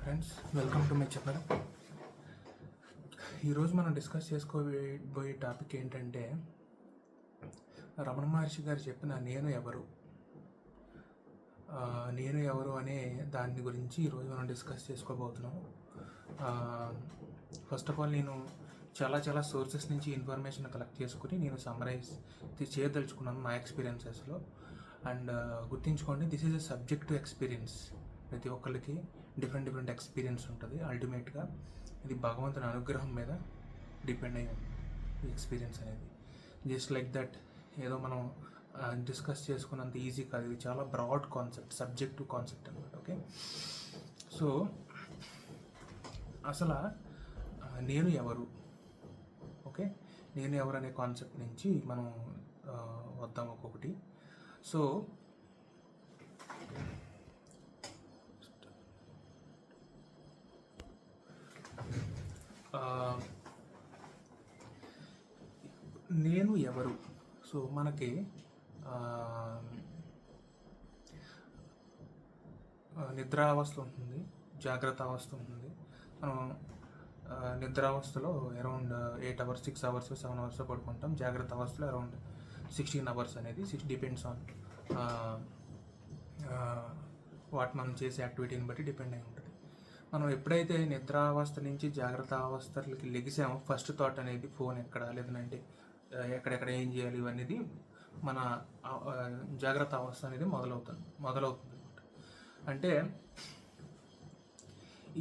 Friends, welcome to my channel. ఈరోజు మనం discuss చేసుకోబోయే టాపిక్ ఏంటంటే రమణ మహర్షి గారు చెప్పిన నేను ఎవరు అనే దాని గురించి ఈరోజు మనం డిస్కస్ చేసుకోబోతున్నాం. ఫస్ట్ ఆఫ్ ఆల్ నేను చాలా సోర్సెస్ నుంచి ఇన్ఫర్మేషన్ కలెక్ట్ చేసుకుని నేను సమ్మరైజ్ చేయదలుచుకున్నాను నా ఎక్స్పీరియన్సెస్లో. అండ్ గుర్తుంచుకోండి, this is a subject to experience. ప్రతి ఒక్కరికి డిఫరెంట్ ఎక్స్పీరియన్స్ ఉంటుంది. అల్టిమేట్గా ఇది భగవంతుని అనుగ్రహం మీద డిపెండ్ అయ్యి ఉంది ఈ ఎక్స్పీరియన్స్ అనేది. జస్ట్ లైక్ దట్ ఏదో మనం డిస్కస్ చేసుకున్నంత ఈజీ కాదు. ఇది చాలా బ్రాడ్ కాన్సెప్ట్, సబ్జెక్టివ్ కాన్సెప్ట్ అనమాట. ఓకే, సో అసలు నేను ఎవరు, ఓకే, నేను ఎవరు అనే కాన్సెప్ట్ నుంచి మనం వద్దాం ఒక్కొక్కటి. సో నేను ఎవరు, సో మనకి నిద్రావస్థ ఉంటుంది, జాగ్రత్త అవస్థ ఉంటుంది. మనం నిద్రావస్థలో అరౌండ్ 8 hours, 6 hours, 7 hours పడుకుంటాం. జాగ్రత్త అవస్థలో అరౌండ్ 16 hours అనేది డిపెండ్స్ ఆన్ వాట్ మనం చేసే యాక్టివిటీని బట్టి డిపెండ్ అయి ఉంటుంది. మనం ఎప్పుడైతే నిద్రావస్థ నుంచి జాగ్రత్త అవస్థలకి లెగిసామో ఫస్ట్ థాట్ అనేది ఫోన్ ఎక్కడ, లేదంటే ఎక్కడెక్కడ ఏం చేయాలి ఇవన్నీ మన జాగ్రత్త అవస్థ అనేది మొదలవుతుంది అనమాట. అంటే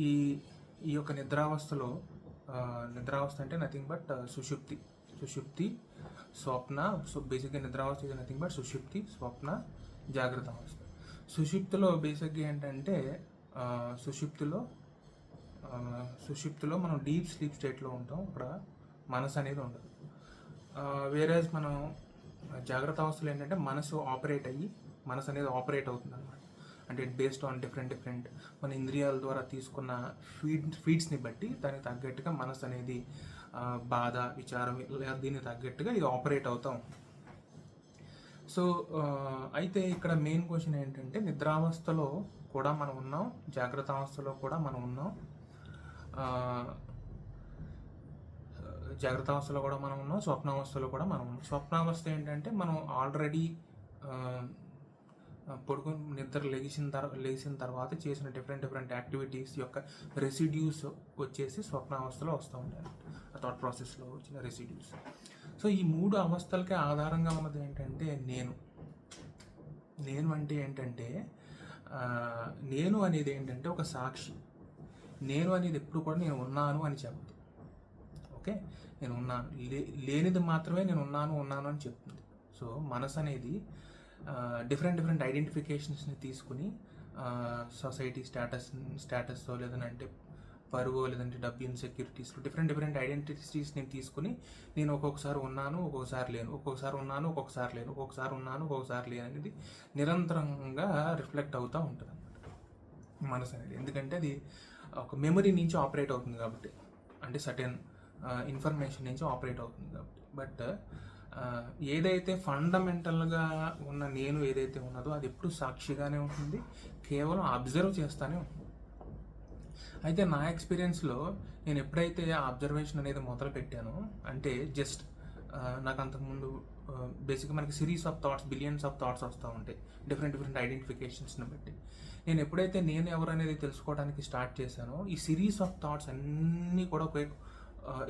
ఈ యొక్క నిద్రావస్థలో నిద్రావస్థ అంటే నథింగ్ బట్ సుషుప్తి, స్వప్న. సో బేసిక్గా నిద్రావస్థ ఇది నథింగ్ బట్ సుషుప్తి, స్వప్న, జాగ్రత్త అవస్థ. సుషుప్తిలో బేసిక్గా ఏంటంటే సుషుప్తిలో మనం డీప్ స్లీప్ స్టేట్లో ఉంటాం. అక్కడ మనసు అనేది ఉండదు. వేరేజ్ మనం జాగ్రత్త అవస్థలో ఏంటంటే మనసు అనేది ఆపరేట్ అవుతుంది అనమాట. అంటే బేస్డ్ ఆన్ డిఫరెంట్ మన ఇంద్రియాల ద్వారా తీసుకున్న ఫీడ్స్ని బట్టి దానికి తగ్గట్టుగా మనసు అనేది బాధ, విచారం దీనికి తగ్గట్టుగా ఇది ఆపరేట్ అవుతాం. సో అయితే ఇక్కడ మెయిన్ క్వశ్చన్ ఏంటంటే నిద్రావస్థలో కూడా మనం ఉన్నాం, జాగ్రత్త అవస్థలో కూడా మనం ఉన్నాం, జాగ్రత్త అవస్థలో కూడా మనం ఉన్నాం, స్వప్నావస్థలో కూడా మనం ఉన్నాం. స్వప్నావస్థ ఏంటంటే మనం ఆల్రెడీ నిద్ర లేచిన తర్వాత చేసిన డిఫరెంట్ యాక్టివిటీస్ యొక్క రెసిడ్యూస్ వచ్చేసి స్వప్నావస్థలో వస్తూ ఉంటాయి, థాట్ ప్రాసెస్లో వచ్చిన రెసిడ్యూస్. సో ఈ 3 అవస్థలకే ఆధారంగా ఉన్నది ఏంటంటే నేను అంటే ఏంటంటే నేను అనేది ఏంటంటే ఒక సాక్షి. నేను అనేది ఎప్పుడు కూడా నేను ఉన్నాను అని చెప్పదు. ఓకే, నేను ఉన్నాను, లేనిది మాత్రమే నేను ఉన్నాను అని చెప్తుంది. సో మనసు అనేది డిఫరెంట్ ఐడెంటిఫికేషన్స్ని తీసుకుని సొసైటీ స్టేటస్తో లేదంటే పరువు, లేదంటే డబ్బు ఇన్సెక్యూరిటీస్లో డిఫరెంట్ ఐడెంటిటీస్ని తీసుకుని నేను ఒక్కొక్కసారి ఉన్నాను, ఒక్కొక్కసారి లేను, ఒక్కొక్కసారి ఉన్నాను, ఒక్కొక్కసారి లేను, ఒక్కొక్కసారి ఉన్నాను, ఒక్కొక్కసారి లేను అనేది నిరంతరంగా రిఫ్లెక్ట్ అవుతూ ఉంటుంది అన్నమాట మనసు అనేది. ఎందుకంటే అది ఒక మెమరీ నుంచి ఆపరేట్ అవుతుంది కాబట్టి, అంటే సర్టెన్ ఇన్ఫర్మేషన్ నుంచి ఆపరేట్ అవుతుంది కాబట్టి. బట్ ఏదైతే ఫండమెంటల్గా ఉన్న నేను ఏదైతే ఉన్నదో అది ఎప్పుడు సాక్షిగానే ఉంటుంది, కేవలం అబ్జర్వ్ చేస్తూనే ఉంటుంది. అయితే నా ఎక్స్పీరియన్స్లో నేను ఎప్పుడైతే ఆ అబ్జర్వేషన్ అనేది మొదలు పెట్టానో, అంటే జస్ట్ నాకు అంతకుముందు బేసిక్గా మనకి series of thoughts, billions of thoughts వస్తూ ఉంటాయి డిఫరెంట్ ఐడెంటిఫికేషన్స్ని బట్టి. నేను ఎప్పుడైతే నేను ఎవరు అనేది తెలుసుకోవడానికి స్టార్ట్ చేశానో ఈ సిరీస్ ఆఫ్ థాట్స్ అన్నీ కూడా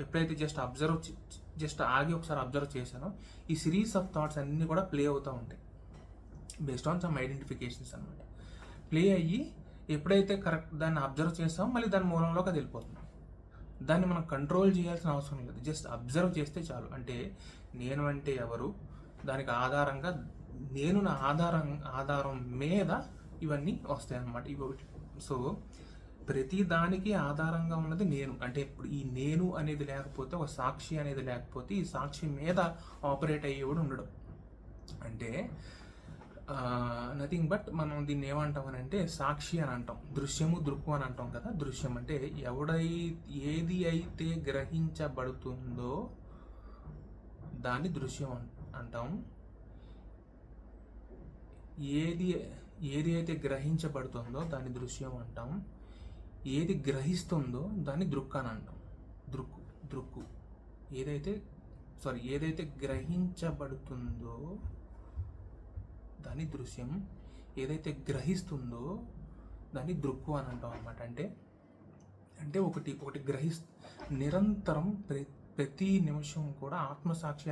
ఎప్పుడైతే జస్ట్ ఆగి ఒకసారి అబ్జర్వ్ చేశానో ఈ సిరీస్ ఆఫ్ థాట్స్ అన్నీ కూడా ప్లే అవుతూ ఉంటాయి బేస్డ్ ఆన్ సమ్ ఐడెంటిఫికేషన్స్ అనమాట. ప్లే అయ్యి ఎప్పుడైతే కరెక్ట్ దాన్ని అబ్జర్వ్ చేస్తామో మళ్ళీ దాని మూలంలోకి అది వెళ్ళిపోతుంది. దాన్ని మనం కంట్రోల్ చేయాల్సిన అవసరం లేదు, జస్ట్ అబ్జర్వ్ చేస్తే చాలు. అంటే నేను అంటే ఎవరు, దానికి ఆధారంగా నేను నా ఆధారం మీద ఇవన్నీ వస్తాయి అన్నమాట. సో ప్రతి దానికి ఆధారంగా ఉన్నది నేను. అంటే ఇప్పుడు ఈ నేను అనేది లేకపోతే, ఒక సాక్షి అనేది లేకపోతే, ఈ సాక్షి మీద ఆపరేట్ అయ్యేవాడు ఉండడం. అంటే నథింగ్ బట్ మనం దీన్ని ఏమంటాం అని అంటే సాక్షి అని అంటాం, దృశ్యము దృక్కు అని అంటాం కదా. దృశ్యం అంటే ఏది అయితే గ్రహించబడుతుందో దాన్ని దృశ్యం అంటాం. ఏది అయితే గ్రహించబడుతుందో దాన్ని దృశ్యం అంటాం. ఏది గ్రహిస్తుందో దాన్ని దృక్ అని అంటాం. దృక్కు ఏదైతే గ్రహించబడుతుందో దాన్ని దృశ్యం, ఏదైతే గ్రహిస్తుందో దాన్ని దృక్కు అని అంటాం అనమాట. అంటే ఒకటి నిరంతరం ప్రతి నిమిషం కూడా ఆత్మసాక్షి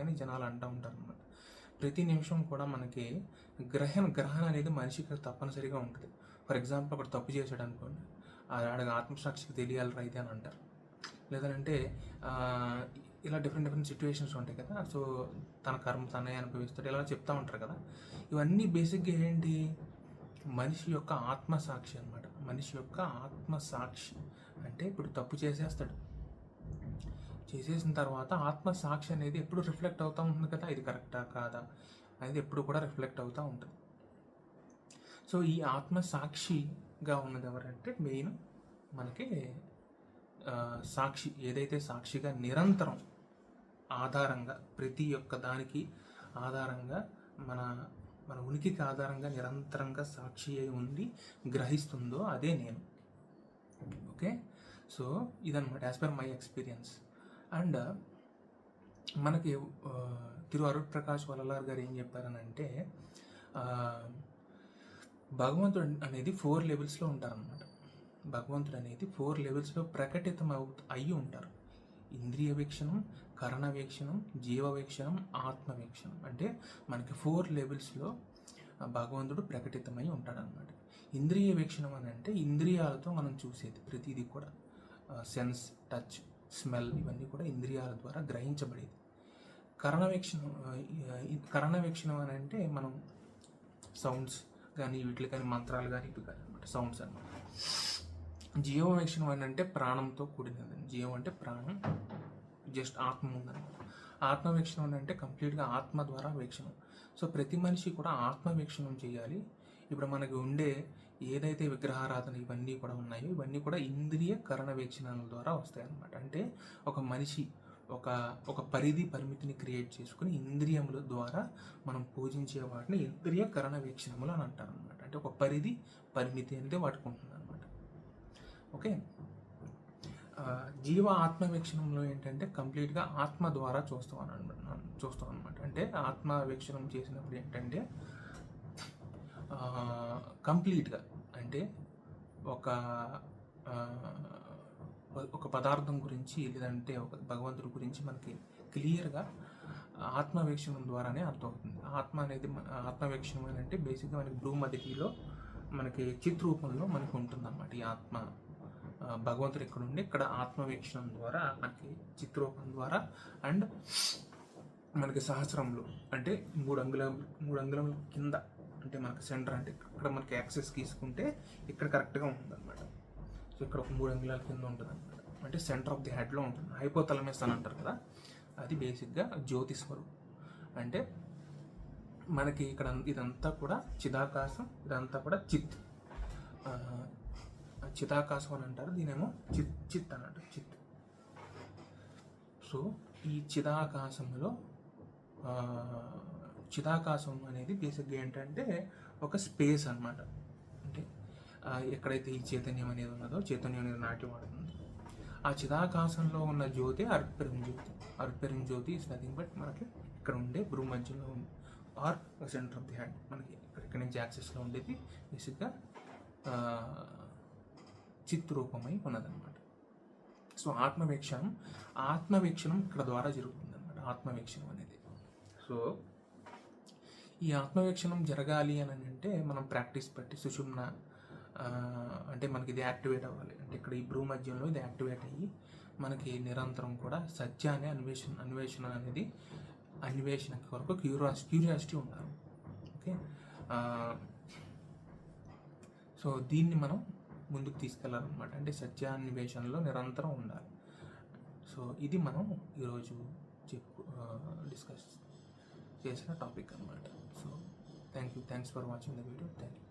అని జనాలు అంటూ ఉంటారు అనమాట. ప్రతి నిమిషం కూడా మనకి గ్రహణ అనేది మనిషికి తప్పనిసరిగా ఉంటుంది. ఫర్ ఎగ్జాంపుల్ ఒకటి తప్పు చేశాడు అనుకోండి, ఆడ ఆత్మసాక్షికి తెలియాలి రైతే అని అంటారు. లేదంటే ఇలా డిఫరెంట్ సిచ్యువేషన్స్ ఉంటాయి కదా, సో తన కర్మ తనే అనుభవిస్తాడు, ఇలా చెప్తూ ఉంటారు కదా. ఇవన్నీ బేసిక్గా ఏంటి, మనిషి యొక్క ఆత్మసాక్షి అనమాట. మనిషి యొక్క ఆత్మసాక్షి అంటే ఇప్పుడు తప్పు చేసేసిన తర్వాత ఆత్మసాక్షి అనేది ఎప్పుడు రిఫ్లెక్ట్ అవుతూ ఉంటుంది కదా, ఇది కరెక్టా కాదా అనేది ఎప్పుడు కూడా రిఫ్లెక్ట్ అవుతూ ఉంటుంది. సో ఈ ఆత్మసాక్షిగా ఉన్నది ఎవరంటే మెయిన్ మనకి సాక్షి. ఏదైతే సాక్షిగా నిరంతరం ఆధారంగా ప్రతి ఒక్క దానికి ఆధారంగా మన ఉనికికి ఆధారంగా నిరంతరంగా సాక్షి అయి ఉండి గ్రహిస్తుందో అదే నేను. ఓకే, సో ఇదన్నమాట as per my experience. And మనకి తిరు అరుణ్ ప్రకాష్ వల్లలార్ గారు ఏం చెప్పారనంటే, భగవంతుడు అనేది 4 లెవెల్స్లో ఉంటారనమాట. భగవంతుడు అనేది 4 లెవెల్స్లో ప్రకటితం అయ్యి ఉంటారు. ఇంద్రియ వీక్షణం, కరణ వీక్షణం, జీవ వీక్షణం, ఆత్మవీక్షణం. అంటే మనకి 4 లెవెల్స్లో భగవంతుడు ప్రకటితమై ఉంటాడనమాట. ఇంద్రియ వీక్షణం అని అంటే ఇంద్రియాలతో మనం చూసేది ప్రతిదీ కూడా, సెన్స్, టచ్, స్మెల్ ఇవన్నీ కూడా ఇంద్రియాల ద్వారా గ్రహించబడేది. కరణ వీక్షణం అని అంటే మనం సౌండ్స్ కానీ వీటికి కానీ మంత్రాలు కానీ ఇవి కానీ అనమాట, సౌండ్స్ అనమాట. జీవ వీక్షణం అని అంటే ప్రాణంతో కూడినది. జీవం అంటే ప్రాణం, జస్ట్ ఆత్మ ఉందన్నమాట. ఆత్మవీక్షణం అని అంటే కంప్లీట్గా ఆత్మ ద్వారా వీక్షణం. సో ప్రతి మనిషి కూడా ఆత్మవీక్షణం చేయాలి. ఇప్పుడు మనకి ఉండే ఏదైతే విగ్రహారాధన ఇవన్నీ కూడా ఉన్నాయో ఇవన్నీ కూడా ఇంద్రియ కరణ వీక్షణాల ద్వారా వస్తాయి అన్నమాట. అంటే ఒక మనిషి ఒక పరిమితిని క్రియేట్ చేసుకుని ఇంద్రియముల ద్వారా మనం పూజించే వాటిని ఇంద్రియ కరణ వీక్షణములు అని అంటారు అనమాట. అంటే ఒక పరిమితి అనేది వాటికి ఉంటుంది అనమాట. ఓకే, జీవ ఆత్మవీక్షణంలో ఏంటంటే కంప్లీట్గా ఆత్మ ద్వారా చూస్తాం అనమాట. అంటే ఆత్మవీక్షణం చేసినప్పుడు ఏంటంటే కంప్లీట్గా అంటే ఒక పదార్థం గురించి లేదంటే ఒక భగవంతుడి గురించి మనకి క్లియర్గా ఆత్మవీక్షణం ద్వారానే అర్థమవుతుంది. ఆత్మవీక్షణం అని అంటే బేసిక్గా మనకి భూమధ్యలో మనకి చిత్రూపంలో మనకి ఉంటుంది అన్నమాట. ఈ ఆత్మ భగవంతుడు ఇక్కడ ఉండి ఇక్కడ ఆత్మవీక్షణం ద్వారా మనకి చిత్రూపం ద్వారా అండ్ మనకి సహస్రంలో అంటే 3 అంగుళం కింద అంటే మనకి సెంటర్ అంటే ఇక్కడ మనకి యాక్సెస్ తీసుకుంటే ఇక్కడ కరెక్ట్గా ఉంటుంది అనమాట. సో ఇక్కడ ఒక 3 అంగుళాల కింద ఉంటుంది అనమాట. అంటే సెంటర్ ఆఫ్ ది హెడ్లో ఉంటుంది. హైపోథాలమస్ అని అంటారు కదా, అది బేసిక్గా జ్యోతి స్వరూపం. అంటే మనకి ఇక్కడ ఇదంతా కూడా చిదాకాశం, ఇదంతా కూడా చిదాకాశం అని అంటారు. దీనేమో చిత్ అని అంటారు, చిత్. సో ఈ చిదాకాశం అనేది బేసిక్గా ఏంటంటే ఒక స్పేస్ అనమాట. అంటే ఎక్కడైతే ఈ చైతన్యం అనేది ఉన్నదో, చైతన్యం అనేది నాట్యమాడుతుందో ఆ చిదాకాశంలో ఉన్న జ్యోతి అర్పెరిం జ్యోతి ఇస్ నథింగ్ బట్ మనకి ఇక్కడ ఉండే భూమధ్యంలో ఉంది or centre of the hand. మనకి ఇక్కడ నుంచి యాక్సెస్లో ఉండేది బేసిక్గా చిత్రూపమై ఉన్నదన్నమాట. సో ఆత్మవీక్షణం ఇక్కడ ద్వారా జరుగుతుంది అనమాట, ఆత్మవీక్షణం అనేది. సో ఈ ఆత్మవీక్షణం జరగాలి అని అంటే మనం ప్రాక్టీస్ పెట్టి సుషుమ్న అంటే మనకి ఇది యాక్టివేట్ అవ్వాలి. అంటే ఇక్కడ ఈ భూమధ్యంలో ఇది యాక్టివేట్ అయ్యి మనకి నిరంతరం కూడా సత్యాన్ని అన్వేషణ కొరకు క్యూరియాసిటీ ఉండాలి. ఓకే, సో దీన్ని మనం ముందుకు తీసుకెళ్ళాలన్నమాట. అంటే సత్యాన్వేషణలో నిరంతరం ఉండాలి. సో ఇది మనం ఈరోజు డిస్కస్ చేసిన టాపిక్ అనమాట. So thanks for watching the video. Thank you.